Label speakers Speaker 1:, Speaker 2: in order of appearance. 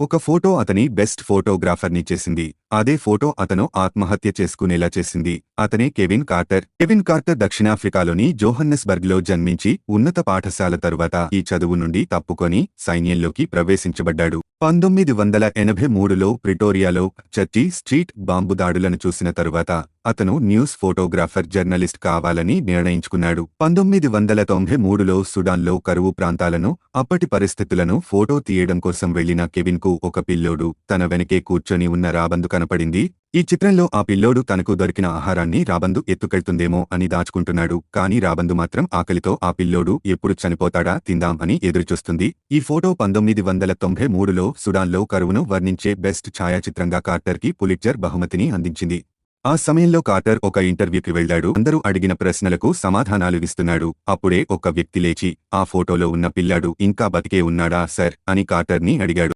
Speaker 1: ఒక ఫోటో అతని బెస్ట్ ఫోటోగ్రాఫర్ని చేసింది. అదే ఫోటో అతను ఆత్మహత్య చేసుకునేలా చేసింది. అతనే కెవిన్ కార్టర్. కెవిన్ కార్టర్ దక్షిణాఫ్రికాలోని జోహన్నెస్బర్గ్లో జన్మించి ఉన్నత పాఠశాల తరువాత ఈ చదువు నుండి తప్పుకొని సైన్యంలోకి ప్రవేశించబడ్డాడు. 1983లో ప్రిటోరియాలో చర్చి స్ట్రీట్ బాంబు దాడులను చూసిన తరువాత అతను న్యూస్ ఫోటోగ్రాఫర్ జర్నలిస్ట్ కావాలని నిర్ణయించుకున్నాడు. 1993లో సుడాన్లో కరువు ప్రాంతాలను, అప్పటి పరిస్థితులను ఫోటో తీయడం కోసం వెళ్లిన కెవిన్కు ఒక పిల్లోడు తన వెనకే కూర్చొని ఉన్న రాబందు కనపడింది. ఈ చిత్రంలో ఆ పిల్లోడు తనకు దొరికిన ఆహారాన్ని రాబందు ఎత్తుకెళ్తుందేమో అని దాచుకుంటున్నాడు. కానీ రాబందు మాత్రం ఆకలితో ఆ పిల్లోడు ఎప్పుడు చనిపోతాడా తిందాం అని ఎదురుచూస్తుంది. ఈ ఫోటో 1993లో సుడాన్లో కరువును వర్ణించే బెస్ట్ ఛాయాచిత్రంగా కార్టర్కి పులిట్జర్ బహుమతిని అందించింది. ఆ సమయంలో కార్టర్ ఒక ఇంటర్వ్యూకి వెళ్లాడు. అందరూ అడిగిన ప్రశ్నలకు సమాధానాలు ఇస్తున్నాడు. అప్పుడే ఒక వ్యక్తి లేచి, ఆ ఫోటోలో ఉన్న పిల్లాడు ఇంకా బతికే ఉన్నాడా సర్ అని కార్టర్ని అడిగాడు.